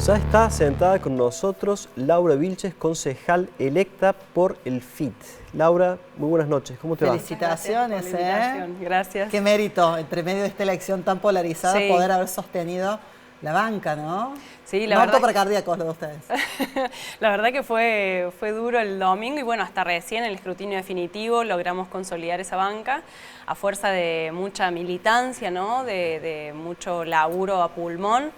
Ya está sentada con nosotros Laura Vilches, concejal electa por el FIT. Laura, muy buenas noches, ¿cómo te va? Felicitaciones, Gracias. Qué mérito, entre medio de esta elección tan polarizada, Sí. poder haber sostenido la banca, ¿no? Sí, la no verdad. No cardíacos los de ustedes. La verdad que fue duro el domingo y bueno, hasta recién el escrutinio definitivo logramos consolidar esa banca a fuerza de mucha militancia, ¿no? De mucho laburo a pulmón.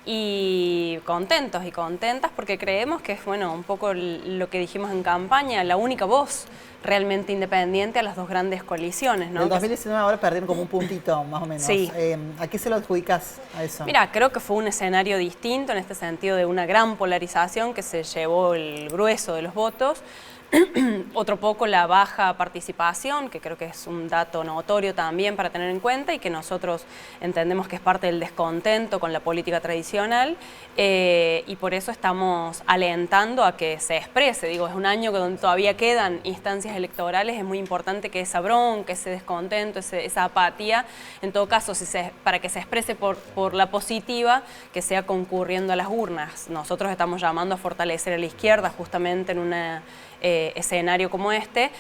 Y contentos y contentas porque creemos que es, bueno, un poco lo que dijimos en campaña, la única voz realmente independiente a las dos grandes coaliciones, ¿no? En 2019 ahora perdieron como un puntito, más o menos. Sí. ¿A qué se lo adjudicas a eso? Mira, creo que fue un escenario distinto en este sentido de una gran polarización que se llevó el grueso de los votos. Otro poco la baja participación, que creo que es un dato notorio también para tener en cuenta y que nosotros entendemos que es parte del descontento con la política tradicional y por eso estamos alentando a que se exprese. Digo, es un año donde todavía quedan instancias electorales, es muy importante que esa bronca, ese descontento, esa apatía, en todo caso, para que se exprese por la positiva, que sea concurriendo a las urnas. Nosotros estamos llamando a fortalecer a la izquierda justamente en una escenario como este.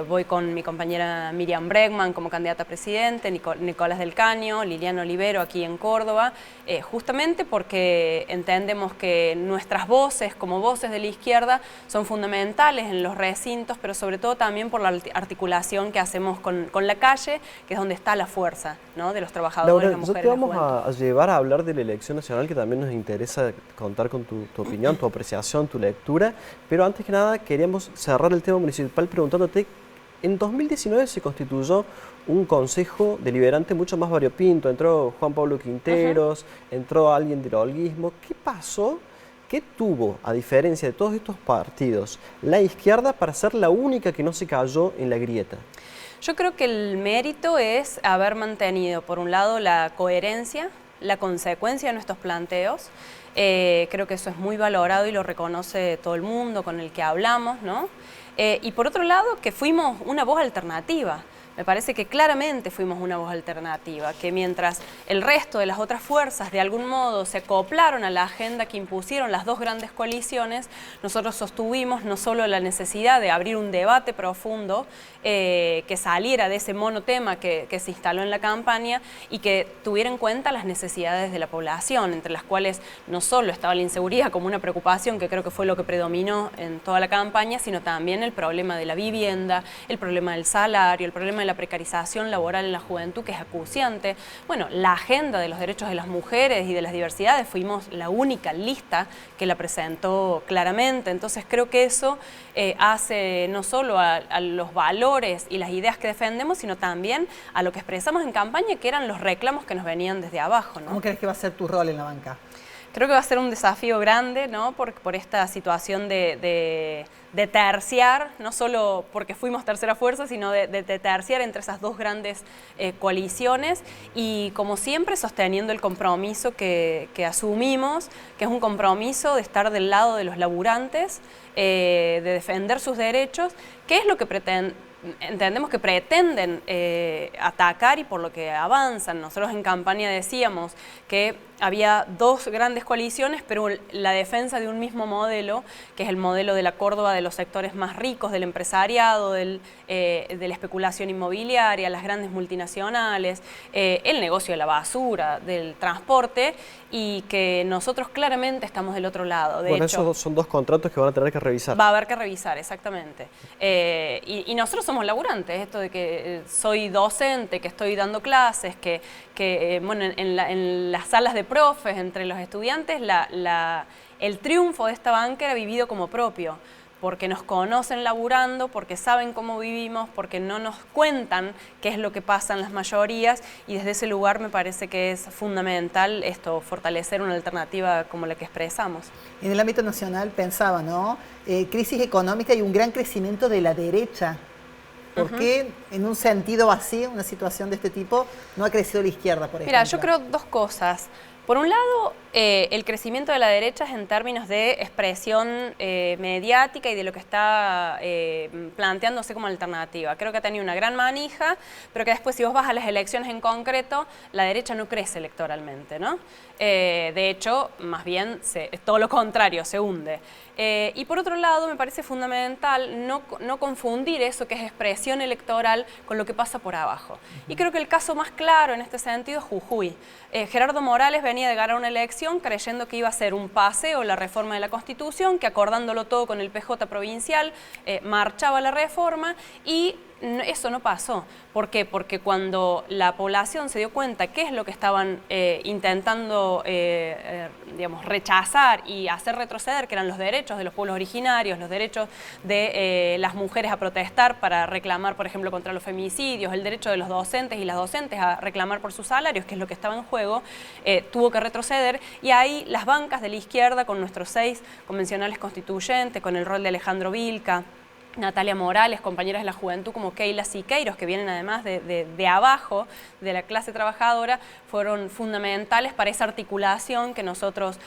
Voy con mi compañera Miriam Bregman como candidata a presidente, Nicolás del Caño, Liliana Olivero aquí en Córdoba, justamente porque entendemos que nuestras voces como voces de la izquierda son fundamentales en los recintos, pero sobre todo también por la articulación que hacemos con la calle, que es donde está la fuerza, ¿no? De los trabajadores, Laura, las mujeres. Te vamos a llevar a hablar de la elección nacional, que también nos interesa contar con tu opinión, tu apreciación, tu lectura, pero antes que nada queríamos cerrar el tema municipal preguntándote, en 2019 se constituyó un consejo deliberante mucho más variopinto, entró Juan Pablo Quinteros, entró alguien del holguismo. ¿Qué pasó? ¿Qué tuvo, a diferencia de todos estos partidos, la izquierda para ser la única que no se cayó en la grieta? Yo creo que el mérito es haber mantenido, por un lado, la coherencia, la consecuencia de nuestros planteos. Creo que eso es muy valorado y lo reconoce todo el mundo con el que hablamos, ¿no? Y por otro lado, que fuimos una voz alternativa. Me parece que claramente fuimos una voz alternativa, que mientras el resto de las otras fuerzas de algún modo se acoplaron a la agenda que impusieron las dos grandes coaliciones, nosotros sostuvimos no solo la necesidad de abrir un debate profundo que saliera de ese monotema que se instaló en la campaña y que tuviera en cuenta las necesidades de la población, entre las cuales no solo estaba la inseguridad como una preocupación, que creo que fue lo que predominó en toda la campaña, sino también el problema de la vivienda, el problema del salario, el problema de la precarización laboral en la juventud, que es acuciante. Bueno, la agenda de los derechos de las mujeres y de las diversidades, fuimos la única lista que la presentó claramente. Entonces creo que eso hace no solo a los valores y las ideas que defendemos, sino también a lo que expresamos en campaña, que eran los reclamos que nos venían desde abajo, ¿no? ¿Cómo crees que va a ser tu rol en la banca? Creo que va a ser un desafío grande, ¿no? por esta situación de terciar, no solo porque fuimos tercera fuerza, sino de terciar entre esas dos grandes coaliciones y, como siempre, sosteniendo el compromiso que asumimos, que es un compromiso de estar del lado de los laburantes, de defender sus derechos, que es lo que entendemos que pretenden atacar y por lo que avanzan. Nosotros en campaña decíamos que había dos grandes coaliciones, pero la defensa de un mismo modelo, que es el modelo de la Córdoba de los sectores más ricos, del empresariado, de la especulación inmobiliaria, las grandes multinacionales, el negocio de la basura, del transporte, y que nosotros claramente estamos del otro lado. De hecho, esos son dos contratos que van a tener que revisar. Va a haber que revisar, exactamente. Y nosotros somos laburantes, esto de que soy docente, que estoy dando clases, que bueno, en las salas de profes, entre los estudiantes, el triunfo de esta banca era vivido como propio, porque nos conocen laburando, porque saben cómo vivimos, porque no nos cuentan qué es lo que pasa en las mayorías, y desde ese lugar me parece que es fundamental esto, fortalecer una alternativa como la que expresamos. En el ámbito nacional pensaba, ¿no? Crisis económica y un gran crecimiento de la derecha. ¿Por qué en un sentido así, una situación de este tipo, no ha crecido la izquierda, por ejemplo? Mira, yo creo dos cosas. Por un lado, el crecimiento de la derecha es en términos de expresión mediática y de lo que está planteándose como alternativa. Creo que ha tenido una gran manija, pero que después si vos vas a las elecciones en concreto, la derecha no crece electoralmente, ¿no? De hecho, más bien es todo lo contrario, se hunde. Y por otro lado, me parece fundamental no confundir eso que es expresión electoral con lo que pasa por abajo. Y creo que el caso más claro en este sentido es Jujuy. Gerardo Morales venía de ganar una elección creyendo que iba a ser un paseo la reforma de la Constitución, que acordándolo todo con el PJ provincial, marchaba la reforma y eso no pasó. ¿Por qué? Porque cuando la población se dio cuenta qué es lo que estaban intentando digamos, rechazar y hacer retroceder, que eran los derechos de los pueblos originarios, los derechos de las mujeres a protestar para reclamar, por ejemplo, contra los femicidios, el derecho de los docentes y las docentes a reclamar por sus salarios, que es lo que estaba en juego, tuvo que retroceder, y ahí las bancas de la izquierda, con nuestros 6 convencionales constituyentes, con el rol de Alejandro Vilca, Natalia Morales, compañeras de la juventud como Keila Siqueiros, que vienen además de abajo, de la clase trabajadora, fueron fundamentales para esa articulación que nosotros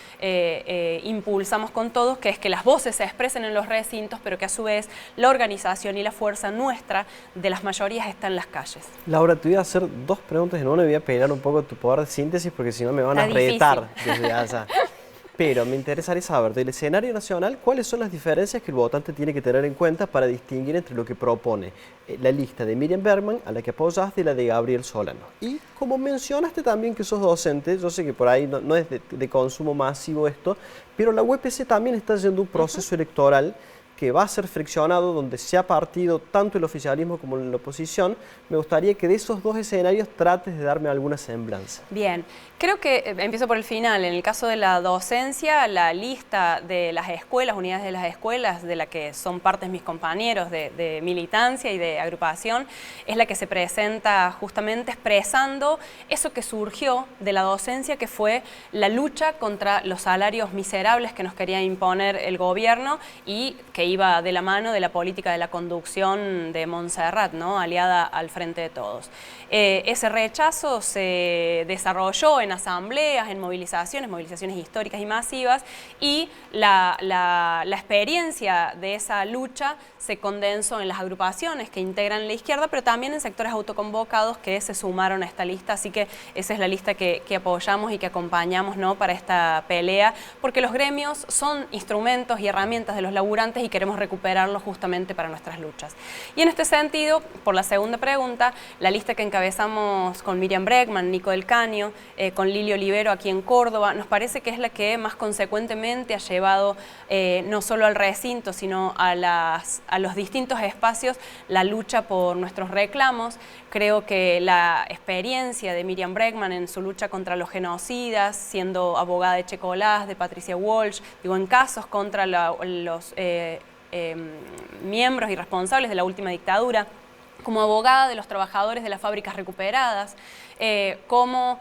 impulsamos con todos, que es que las voces se expresen en los recintos, pero que a su vez la organización y la fuerza nuestra de las mayorías está en las calles. Laura, te voy a hacer 2 preguntas en una y voy a pelear un poco tu poder de síntesis porque si no me van a retar desde allá. Pero me interesaría saber, del escenario nacional, ¿cuáles son las diferencias que el votante tiene que tener en cuenta para distinguir entre lo que propone la lista de Miriam Bregman, a la que apoyaste, y la de Gabriel Solano? Y como mencionaste también que sos docente, yo sé que por ahí no es de consumo masivo esto, pero la UPC también está haciendo un proceso electoral que va a ser friccionado, donde se ha partido tanto el oficialismo como la oposición. Me gustaría que de esos 2 escenarios trates de darme alguna semblanza. Bien, creo que empiezo por el final. En el caso de la docencia, la lista de las escuelas, unidades de las escuelas, de la que son partes mis compañeros de militancia y de agrupación, es la que se presenta justamente expresando eso que surgió de la docencia, que fue la lucha contra los salarios miserables que nos quería imponer el gobierno y que iba de la mano de la política de la conducción de Montserrat, ¿no? Aliada al Frente de Todos. Ese rechazo se desarrolló en asambleas, en movilizaciones históricas y masivas, y la experiencia de esa lucha se condensó en las agrupaciones que integran la izquierda, pero también en sectores autoconvocados que se sumaron a esta lista, así que esa es la lista que apoyamos y que acompañamos, ¿no?, para esta pelea, porque los gremios son instrumentos y herramientas de los laburantes y queremos recuperarlos justamente para nuestras luchas. Y en este sentido, por la segunda pregunta, la lista que encabezamos con Miriam Bregman, Nico del Caño, con Lili Olivero aquí en Córdoba, nos parece que es la que más consecuentemente ha llevado no solo al recinto, sino a los distintos espacios la lucha por nuestros reclamos. Creo que la experiencia de Miriam Bregman en su lucha contra los genocidas, siendo abogada de Checolás, de Patricia Walsh, digo, en casos contra los miembros y responsables de la última dictadura, como abogada de los trabajadores de las fábricas recuperadas, como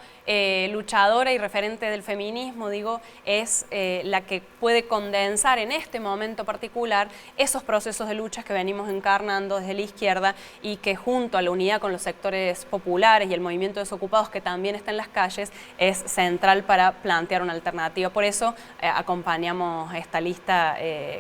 luchadora y referente del feminismo, digo, es la que puede condensar en este momento particular esos procesos de luchas que venimos encarnando desde la izquierda y que junto a la unidad con los sectores populares y el movimiento de desocupados que también está en las calles es central para plantear una alternativa. Por eso acompañamos esta lista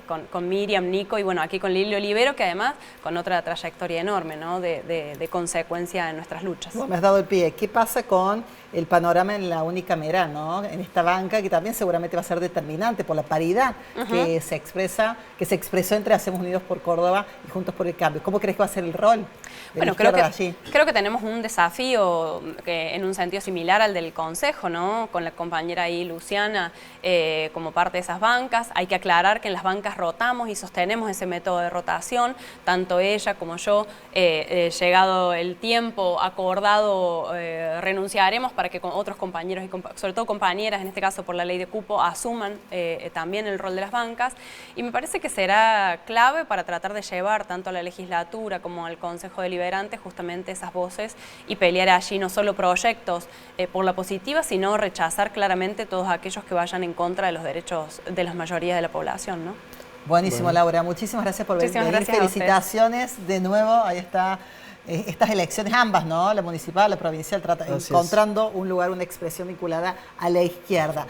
con Miriam, Nico y bueno, aquí con Lili Olivero, que además con otra trayectoria enorme, ¿no?, de consecuencia en nuestras luchas. Bueno, me has dado el pie. ¿Qué pasa con el panorama en la unicameral, ¿no?, en esta banca que también seguramente va a ser determinante por la paridad que se expresó entre Hacemos Unidos por Córdoba y Juntos por el Cambio? ¿Cómo crees que va a ser el rol de la izquierda allí? Creo que tenemos un desafío que en un sentido similar al del Consejo, ¿no?, con la compañera ahí Luciana como parte de esas bancas. Hay que aclarar que en las bancas rotamos y sostenemos ese método de rotación, tanto ella como yo, llegado el tiempo acordado, renunciaremos para que con otros compañeros y sobre todo compañeras, en este caso por la ley de cupo, asuman también el rol de las bancas, y me parece que será clave para tratar de llevar tanto a la legislatura como al Consejo Deliberante justamente esas voces y pelear allí no solo proyectos por la positiva, sino rechazar claramente todos aquellos que vayan en contra de los derechos de las mayorías de la población, ¿no? Buenísimo, Bueno. Laura. Muchísimas gracias por Muchísimas venir. gracias a ustedes. Felicitaciones de nuevo. Ahí está. Estas elecciones ambas, ¿no? La municipal, la provincial, Así es. encontrando un lugar, una expresión vinculada a la izquierda.